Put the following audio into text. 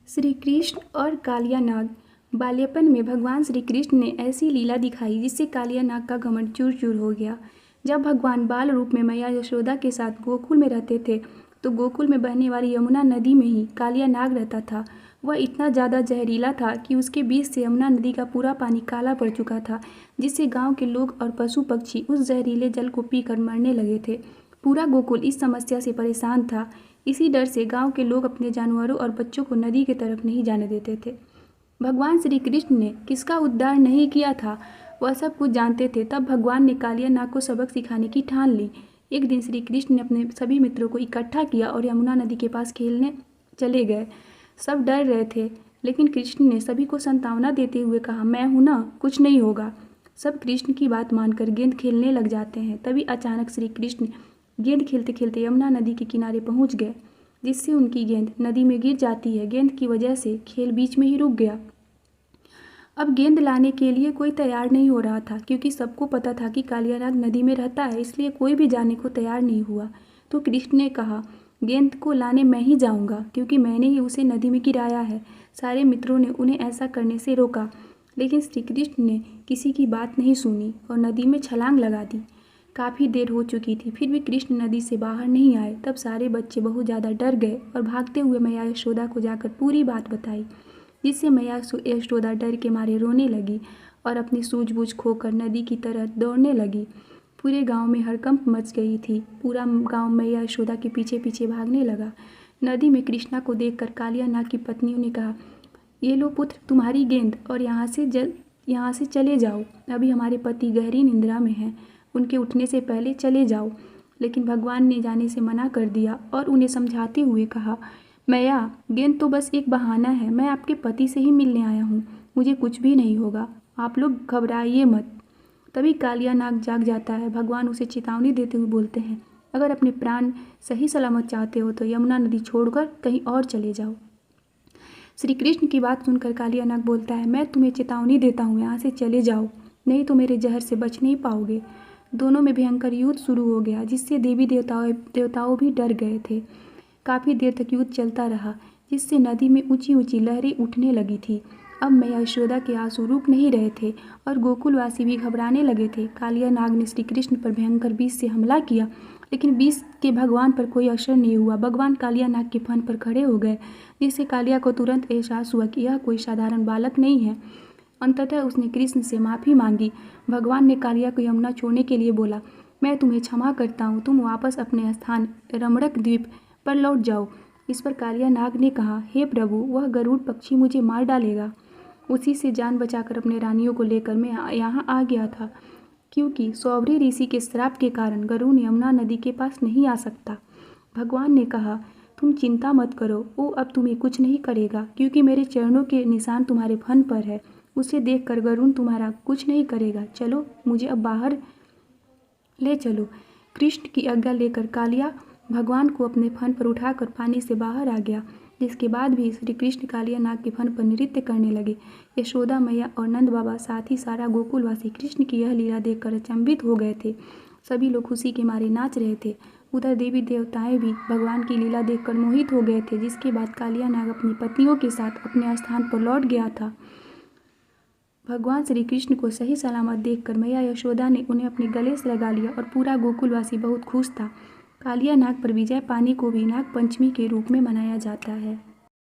श्री कृष्ण और कालिया नाग। बाल्यपन में भगवान श्री कृष्ण ने ऐसी लीला दिखाई जिससे कालिया नाग का घमंड चूर चूर हो गया। जब भगवान बाल रूप में मैया यशोदा के साथ गोकुल में रहते थे तो गोकुल में बहने वाली यमुना नदी में ही कालिया नाग रहता था। वह इतना ज़्यादा जहरीला था कि उसके बीच से यमुना नदी का पूरा पानी काला पड़ चुका था, जिससे गांव के लोग और पशु पक्षी उस जहरीले जल को पीकर मरने लगे थे। पूरा गोकुल इस समस्या से परेशान था। इसी डर से गांव के लोग अपने जानवरों और बच्चों को नदी की तरफ नहीं जाने देते थे। भगवान श्री कृष्ण ने किसका उद्धार नहीं किया था, वह सब कुछ जानते थे। तब भगवान ने कालिया नाग को सबक सिखाने की ठान ली। एक दिन श्री कृष्ण ने अपने सभी मित्रों को इकट्ठा किया और यमुना नदी के पास खेलने चले गए। सब डर रहे थे, लेकिन कृष्ण ने सभी को सांत्वना देते हुए कहा, मैं हूं ना, कुछ नहीं होगा। सब कृष्ण की बात मानकर गेंद खेलने लग जाते हैं। तभी अचानक श्री कृष्ण गेंद खेलते खेलते यमुना नदी के किनारे पहुंच गए, जिससे उनकी गेंद नदी में गिर जाती है। गेंद की वजह से खेल बीच में ही रुक गया। अब गेंद लाने के लिए कोई तैयार नहीं हो रहा था, क्योंकि सबको पता था कि कालिया नाग नदी में रहता है, इसलिए कोई भी जाने को तैयार नहीं हुआ। तो कृष्ण ने कहा, गेंद को लाने मैं ही जाऊंगा, क्योंकि मैंने ही उसे नदी में गिराया है। सारे मित्रों ने उन्हें ऐसा करने से रोका, लेकिन श्री कृष्ण ने किसी की बात नहीं सुनी और नदी में छलांग लगा दी। काफ़ी देर हो चुकी थी, फिर भी कृष्ण नदी से बाहर नहीं आए। तब सारे बच्चे बहुत ज़्यादा डर गए और भागते हुए मैया यशोदा को जाकर पूरी बात बताई, जिससे मैया यशोदा डर के मारे रोने लगी और अपनी सूझबूझ खोकर नदी की तरह दौड़ने लगी। पूरे गांव में हड़कंप मच गई थी। पूरा गांव मैया यशोदा के पीछे पीछे भागने लगा। नदी में कृष्णा को देखकर कालिया नाग की पत्नियों ने कहा, ये लो पुत्र, तुम्हारी गेंद, और यहाँ से चले जाओ। अभी हमारे पति गहरी निंद्रा में हैं, उनके उठने से पहले चले जाओ। लेकिन भगवान ने जाने से मना कर दिया और उन्हें समझाते हुए कहा, मैया, गेंद तो बस एक बहाना है। मैं आपके पति से ही मिलने आया हूँ, मुझे कुछ भी नहीं होगा, आप लोग घबराइए मत। तभी कालिया नाग जाग जाता है। भगवान उसे चेतावनी देते हुए बोलते हैं, अगर अपने प्राण सही सलामत चाहते हो तो यमुना नदी छोड़कर कहीं और चले जाओ। श्री कृष्ण की बात सुनकर कालिया नाग बोलता है, मैं तुम्हें चेतावनी देता हूँ, यहाँ से चले जाओ, नहीं तो मेरे जहर से बच नहीं पाओगे। दोनों में भयंकर युद्ध शुरू हो गया, जिससे देवी देवताओं भी डर गए थे। काफ़ी देर तक युद्ध चलता रहा, जिससे नदी में ऊंची ऊंची लहरें उठने लगी थी। अब मैया यशोदा के आंसू रुक नहीं रहे थे और गोकुलवासी भी घबराने लगे थे। कालिया नाग ने श्री कृष्ण पर भयंकर विष से हमला किया, लेकिन विष के भगवान पर कोई असर नहीं हुआ। भगवान कालिया नाग के फन पर खड़े हो गए, जिससे कालिया को तुरंत एहसास हुआ कि यह कोई साधारण बालक नहीं है। अंततः उसने कृष्ण से माफ़ी मांगी। भगवान ने कालिया को यमुना छोड़ने के लिए बोला, मैं तुम्हें क्षमा करता हूँ, तुम वापस अपने स्थान रमणक द्वीप पर लौट जाओ। इस पर कालिया नाग ने कहा, हे प्रभु, वह गरुड़ पक्षी मुझे मार डालेगा। उसी से जान बचाकर अपने रानियों को लेकर मैं यहाँ आ गया था, क्योंकि सौभरी ऋषि के श्राप के कारण गरुड़ यमुना नदी के पास नहीं आ सकता। भगवान ने कहा, तुम चिंता मत करो, वो अब तुम्हें कुछ नहीं करेगा, क्योंकि मेरे चरणों के निशान तुम्हारे फन पर है। उसे देखकर गरुड़ तुम्हारा कुछ नहीं करेगा। चलो, मुझे अब बाहर ले चलो। कृष्ण की आज्ञा लेकर कालिया भगवान को अपने फन पर उठाकर पानी से बाहर आ गया, जिसके बाद भी श्री कृष्ण कालिया नाग के फन पर नृत्य करने लगे। यशोदा मैया और नंद बाबा, साथ ही सारा गोकुलवासी कृष्ण की यह लीला देखकर अचंभित हो गए थे। सभी लोग खुशी के मारे नाच रहे थे। उधर देवी देवताएं भी भगवान की लीला देखकर मोहित हो गए थे। जिसके बाद कालिया नाग अपनी पत्नियों के साथ अपने स्थान पर लौट गया था। भगवान श्री कृष्ण को सही सलामत देखकर मैया यशोदा ने उन्हें अपने गले से लगा लिया और पूरा गोकुलवासी बहुत खुश था। कालिया नाग पर विजय पाने को भी नाग पंचमी के रूप में मनाया जाता है।